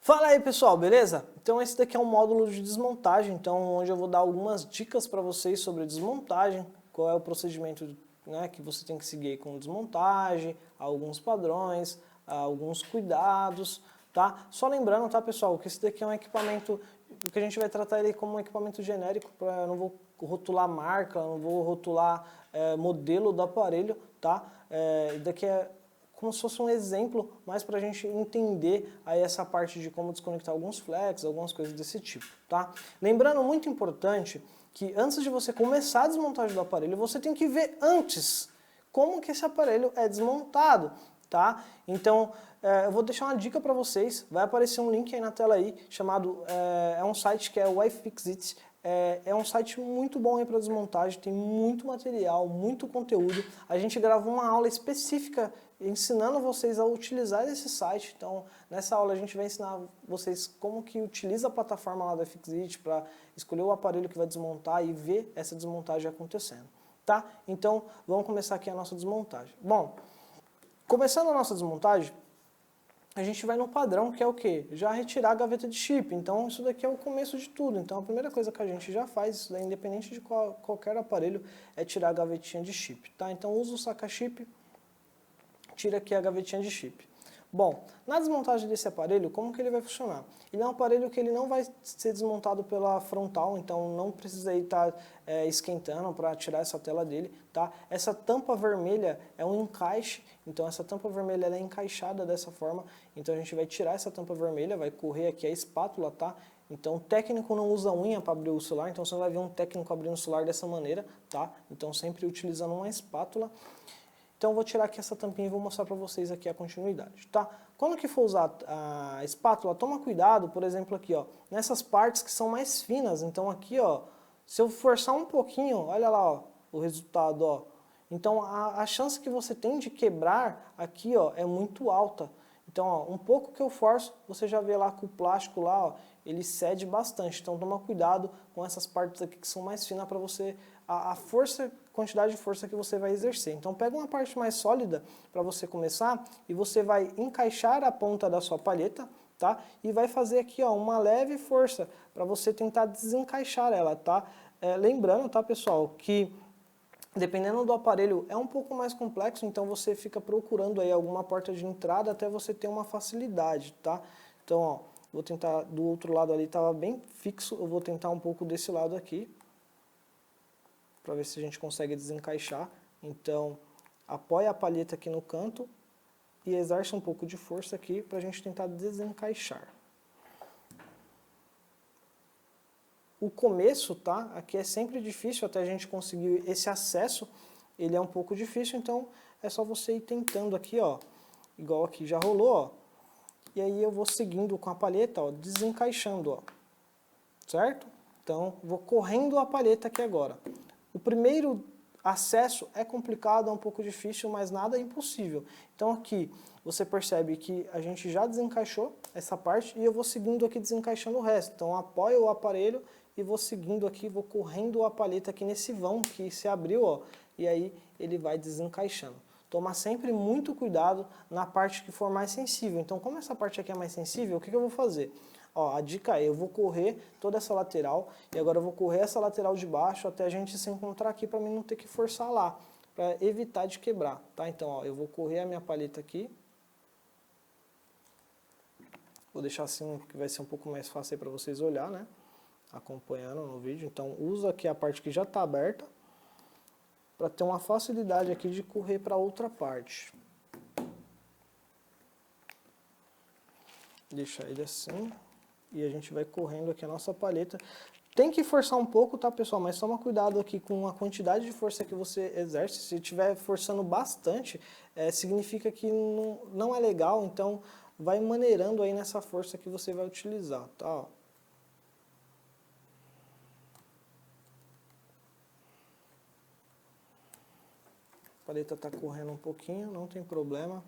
Fala aí pessoal, beleza? Então esse daqui é um módulo de desmontagem, então onde eu vou dar algumas dicas para vocês sobre desmontagem, qual é o procedimento, né, que você tem que seguir com desmontagem, alguns padrões, alguns cuidados, tá? Só lembrando, tá pessoal, que esse daqui é um equipamento, que a gente vai tratar ele como um equipamento genérico, eu não vou rotular marca, não vou rotular modelo do aparelho, tá? Daqui é como se fosse um exemplo, mais para a gente entender aí essa parte de como desconectar alguns flex, algumas coisas desse tipo, tá? Lembrando, muito importante, que antes de você começar a desmontagem do aparelho, você tem que ver antes como que esse aparelho é desmontado, tá? Então, eu vou deixar uma dica para vocês, vai aparecer um link aí na tela aí, chamado, é um site que é o iFixit. É um site muito bom para desmontagem, tem muito material, muito conteúdo. A gente gravou uma aula específica ensinando vocês a utilizar esse site. Então, nessa aula a gente vai ensinar vocês como que utiliza a plataforma lá do iFixit para escolher o aparelho que vai desmontar e ver essa desmontagem acontecendo, tá? Então, vamos começar aqui a nossa desmontagem. Bom, começando a nossa desmontagem, a gente vai no padrão, que é o quê? Já retirar a gaveta de chip. Então, isso daqui é o começo de tudo. Então, a primeira coisa que a gente já faz, isso daí, independente de qualquer aparelho, é tirar a gavetinha de chip, tá? Então, usa o saca-chip, tira aqui a gavetinha de chip. Bom, na desmontagem desse aparelho, como que ele vai funcionar? Ele é um aparelho que ele não vai ser desmontado pela frontal, então não precisa estar esquentando para tirar essa tela dele, tá? Essa tampa vermelha é um encaixe, então essa tampa vermelha ela é encaixada dessa forma, então a gente vai tirar essa tampa vermelha, vai correr aqui a espátula, tá? Então o técnico não usa unha para abrir o celular, então você vai ver um técnico abrindo o celular dessa maneira, tá? Então sempre utilizando uma espátula. Então eu vou tirar aqui essa tampinha e vou mostrar para vocês aqui a continuidade, tá? Quando que for usar a espátula, toma cuidado, por exemplo aqui, ó, nessas partes que são mais finas. Então aqui, ó, se eu forçar um pouquinho, olha lá, ó, o resultado, ó. Então a chance que você tem de quebrar aqui, ó, é muito alta. Então, ó, um pouco que eu forço, você já vê lá que o plástico lá, ó, ele cede bastante. Então toma cuidado com essas partes aqui que são mais finas para você, quantidade de força que você vai exercer. Então pega uma parte mais sólida para você começar e você vai encaixar a ponta da sua palheta, tá? E vai fazer aqui, ó, uma leve força para você tentar desencaixar ela, tá? Lembrando, tá, pessoal, que dependendo do aparelho é um pouco mais complexo, então você fica procurando aí alguma porta de entrada até você ter uma facilidade, tá? Então, ó, vou tentar, do outro lado ali estava bem fixo, eu vou tentar um pouco desse lado aqui, para ver se a gente consegue desencaixar. Então, apoia a palheta aqui no canto e exerce um pouco de força aqui para a gente tentar desencaixar. O começo, tá? Aqui é sempre difícil até a gente conseguir esse acesso, ele é um pouco difícil, então é só você ir tentando aqui, ó, igual aqui já rolou, ó, e aí eu vou seguindo com a palheta, ó, desencaixando, ó, certo? Então, vou correndo a palheta aqui agora. O primeiro acesso é complicado, é um pouco difícil, mas nada é impossível. Então aqui você percebe que a gente já desencaixou essa parte e eu vou seguindo aqui desencaixando o resto. Então apoio o aparelho e vou seguindo aqui, vou correndo a palheta aqui nesse vão que se abriu, ó, e aí ele vai desencaixando. Tomar sempre muito cuidado na parte que for mais sensível. Então como essa parte aqui é mais sensível, o que eu vou fazer? Ó, a dica é, eu vou correr toda essa lateral e agora eu vou correr essa lateral de baixo até a gente se encontrar aqui para mim não ter que forçar lá, para evitar de quebrar, tá? Então, ó, eu vou correr a minha palheta aqui. Vou deixar assim que vai ser um pouco mais fácil aí para vocês olhar, né? Acompanhando no vídeo. Então, usa aqui a parte que já está aberta para ter uma facilidade aqui de correr para outra parte. Deixa ele assim. E a gente vai correndo aqui a nossa palheta. Tem que forçar um pouco, tá, pessoal? Mas toma cuidado aqui com a quantidade de força que você exerce. Se estiver forçando bastante, significa que não é legal. Então, vai maneirando aí nessa força que você vai utilizar, tá? Ó. A palheta está correndo um pouquinho, não tem problema.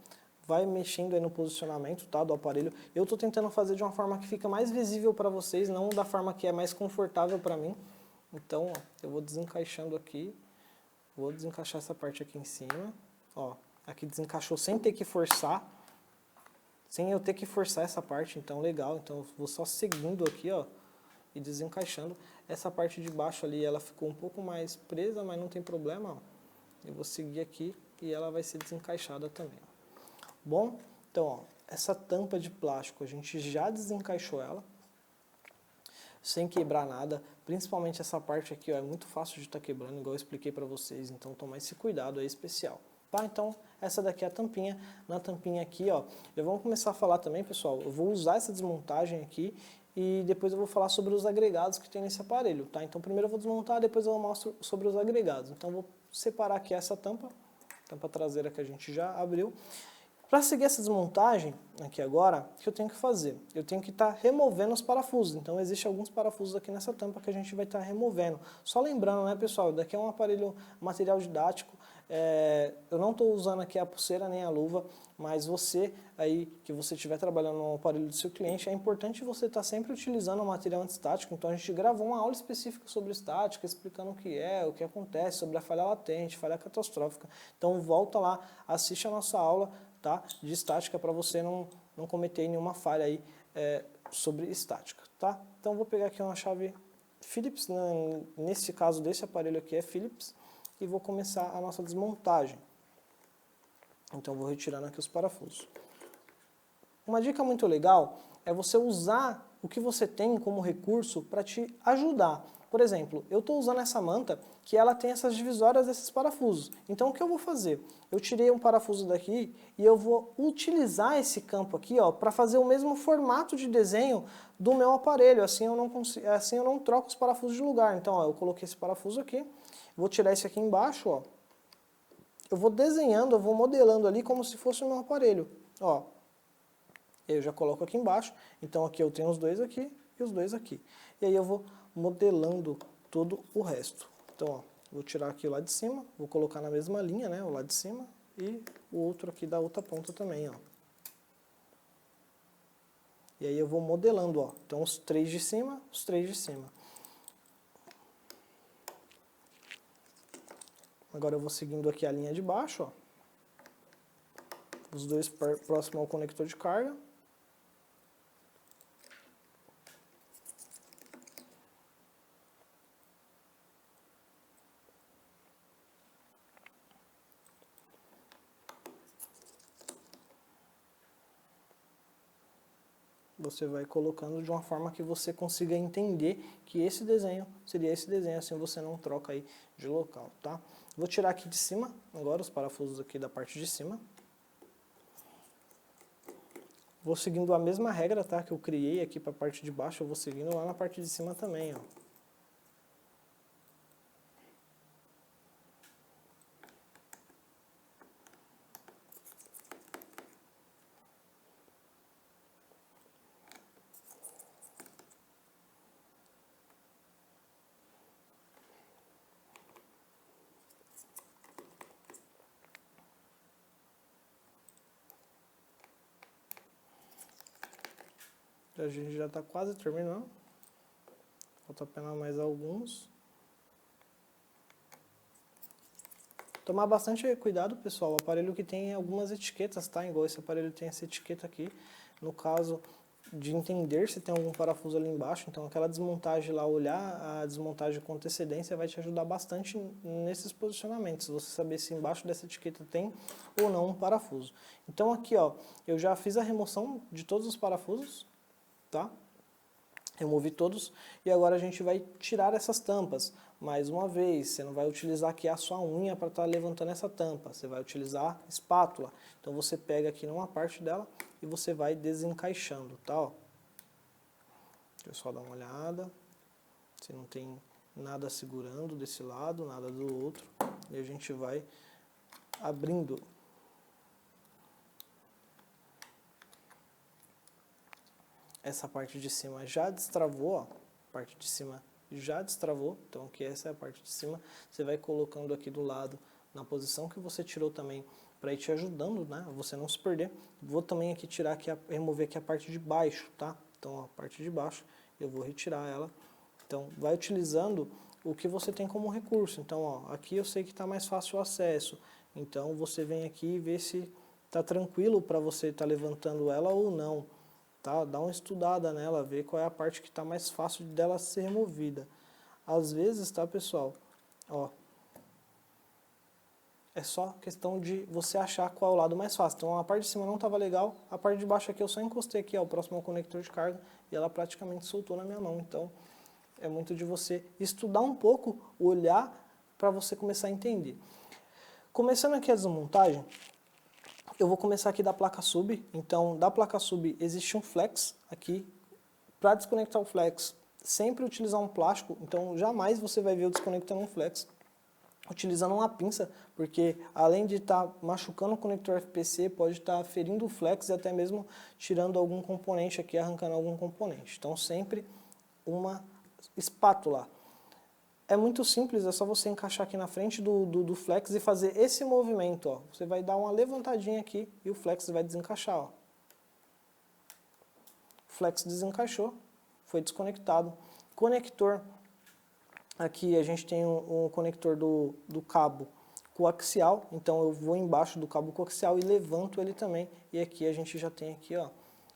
Vai mexendo aí no posicionamento, tá, do aparelho. Eu estou tentando fazer de uma forma que fica mais visível para vocês, não da forma que é mais confortável para mim. Então, ó, eu vou desencaixando aqui, vou desencaixar essa parte aqui em cima. Ó, aqui desencaixou sem ter que forçar. sem eu ter que forçar essa parte, então legal. Então eu vou só seguindo aqui, ó, e desencaixando. Essa parte de baixo ali, ela ficou um pouco mais presa, mas não tem problema, ó. Eu vou seguir aqui e ela vai ser desencaixada também. Bom, então, ó, essa tampa de plástico, a gente já desencaixou ela, sem quebrar nada. Principalmente essa parte aqui, ó, é muito fácil de estar quebrando, igual eu expliquei para vocês, então toma esse cuidado aí especial. Tá, então essa daqui é a tampinha. Na tampinha aqui, ó, já vamos começar a falar também, pessoal, eu vou usar essa desmontagem aqui e depois eu vou falar sobre os agregados que tem nesse aparelho, tá? Então primeiro eu vou desmontar, depois eu mostro sobre os agregados. Então eu vou separar aqui essa tampa traseira que a gente já abriu. Para seguir essa desmontagem, aqui agora, o que eu tenho que fazer? Eu tenho que estar removendo os parafusos. Então, existem alguns parafusos aqui nessa tampa que a gente vai estar removendo. Só lembrando, né, pessoal, daqui é um aparelho, material didático. Eu não estou usando aqui a pulseira nem a luva, mas você aí, que você estiver trabalhando no aparelho do seu cliente, é importante você estar sempre utilizando o material antiestático. Então, a gente gravou uma aula específica sobre estática, explicando o que acontece, sobre a falha latente, falha catastrófica. Então, volta lá, assiste a nossa aula, tá, de estática para você não cometer nenhuma falha aí sobre estática, tá? Então vou pegar aqui uma chave Phillips, né, nesse caso desse aparelho aqui é Phillips, e vou começar a nossa desmontagem. Então vou retirando aqui os parafusos. Uma dica muito legal é você usar o que você tem como recurso para te ajudar. Por exemplo, eu estou usando essa manta que ela tem essas divisórias desses parafusos. Então o que eu vou fazer? Eu tirei um parafuso daqui e eu vou utilizar esse campo aqui para fazer o mesmo formato de desenho do meu aparelho. Assim eu não troco os parafusos de lugar. Então ó, eu coloquei esse parafuso aqui, vou tirar esse aqui embaixo. Ó. Eu vou desenhando, eu vou modelando ali como se fosse o meu aparelho. Ó. Eu já coloco aqui embaixo, então aqui eu tenho os dois aqui e os dois aqui. E aí eu vou modelando todo o resto. Então, ó, vou tirar aqui o lado de cima, vou colocar na mesma linha, né, o lado de cima, e o outro aqui da outra ponta também, ó. E aí eu vou modelando, ó. Então os três de cima, os três de cima. Agora eu vou seguindo aqui a linha de baixo, ó. Os dois próximos ao conector de carga. Você vai colocando de uma forma que você consiga entender que esse desenho seria esse desenho, assim você não troca aí de local, tá? Vou tirar aqui de cima, agora os parafusos aqui da parte de cima. Vou seguindo a mesma regra, tá? Que eu criei aqui para a parte de baixo, eu vou seguindo lá na parte de cima também, ó. A gente já está quase terminando. Falta apenas mais alguns. Tomar bastante cuidado, pessoal. O aparelho que tem algumas etiquetas, tá? Igual esse aparelho tem essa etiqueta aqui. No caso de entender se tem algum parafuso ali embaixo. Então aquela desmontagem lá, olhar a desmontagem com antecedência vai te ajudar bastante nesses posicionamentos. Você saber se embaixo dessa etiqueta tem ou não um parafuso. Então aqui, ó, eu já fiz a remoção de todos os parafusos, tá? Removi todos e agora a gente vai tirar essas tampas. Mais uma vez, você não vai utilizar aqui a sua unha para estar levantando essa tampa, você vai utilizar espátula. Então você pega aqui numa parte dela e você vai desencaixando, tá? Ó. Deixa eu só dar uma olhada, se não tem nada segurando desse lado, nada do outro. E a gente vai abrindo. Essa parte de cima já destravou, ó, a parte de cima já destravou, então aqui essa é a parte de cima, você vai colocando aqui do lado, na posição que você tirou também, para ir te ajudando, né, você não se perder. Vou também aqui tirar, aqui remover aqui a parte de baixo, tá? Então ó, a parte de baixo, eu vou retirar ela, então vai utilizando o que você tem como recurso. Então ó, aqui eu sei que está mais fácil o acesso, então você vem aqui e vê se tá tranquilo para você estar levantando ela ou não, tá? Dá uma estudada nela, vê qual é a parte que está mais fácil dela ser removida. Às vezes, tá, pessoal? Ó, é só questão de você achar qual é o lado mais fácil. Então a parte de cima não estava legal, a parte de baixo aqui eu só encostei aqui, ó, o próximo é o conector de carga, e ela praticamente soltou na minha mão. Então é muito de você estudar um pouco, olhar para você começar a entender. Começando aqui a desmontagem, eu vou começar aqui da placa sub. Então da placa sub existe um flex aqui. Para desconectar o flex, sempre utilizar um plástico, então jamais você vai ver eu desconectando um flex utilizando uma pinça, porque além de estar machucando o conector FPC, pode estar ferindo o flex e até mesmo tirando algum componente aqui, arrancando algum componente. Então sempre uma espátula. É muito simples, é só você encaixar aqui na frente do flex e fazer esse movimento. Ó. Você vai dar uma levantadinha aqui e o flex vai desencaixar. Ó. O flex desencaixou, foi desconectado. Conector. Aqui a gente tem um conector do cabo coaxial, então eu vou embaixo do cabo coaxial e levanto ele também. E aqui a gente já tem aqui, ó,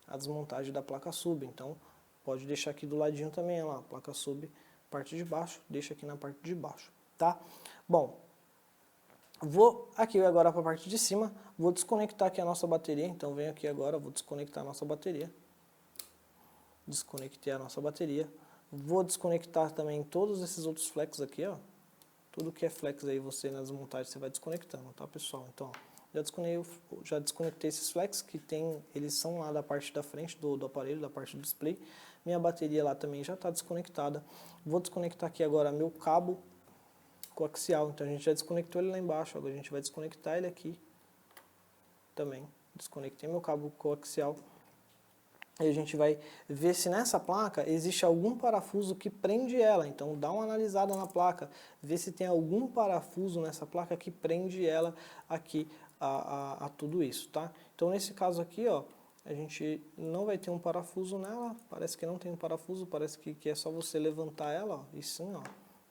a desmontagem da placa sub, então pode deixar aqui do ladinho também, ó, a placa sub, parte de baixo, deixa aqui na parte de baixo, tá? Bom, vou aqui agora para a parte de cima, vou desconectar aqui a nossa bateria, então venho aqui agora, vou desconectar a nossa bateria. Desconectei a nossa bateria. Vou desconectar também todos esses outros flex aqui, ó. Tudo que é flex aí, você na desmontagem, você vai desconectando, tá, pessoal? Então, ó, já desconectei esses flex, que tem, eles são lá da parte da frente do aparelho, da parte do display. Minha bateria lá também já está desconectada. Vou desconectar aqui agora meu cabo coaxial, então a gente já desconectou ele lá embaixo, agora a gente vai desconectar ele aqui também. Desconectei meu cabo coaxial. E a gente vai ver se nessa placa existe algum parafuso que prende ela. Então dá uma analisada na placa, vê se tem algum parafuso nessa placa que prende ela aqui a tudo isso, tá? Então nesse caso aqui, ó, a gente não vai ter um parafuso nela, parece que não tem um parafuso, parece que é só você levantar ela, ó, e sim, ó,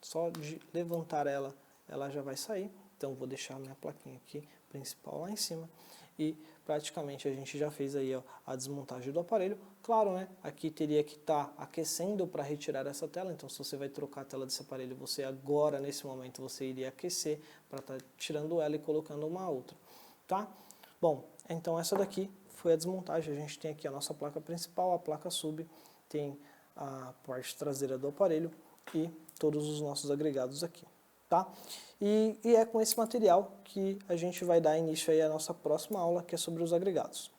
só de levantar ela, ela já vai sair. Então vou deixar a minha plaquinha aqui principal lá em cima. E praticamente a gente já fez aí, ó, a desmontagem do aparelho. Claro, né, aqui teria que estar aquecendo para retirar essa tela, então se você vai trocar a tela desse aparelho, você agora, nesse momento, você iria aquecer para estar tirando ela e colocando uma outra, tá? Bom, então essa daqui foi a desmontagem. A gente tem aqui a nossa placa principal, a placa sub, tem a parte traseira do aparelho e todos os nossos agregados aqui. Tá? E é com esse material que a gente vai dar início aí à nossa próxima aula, que é sobre os agregados.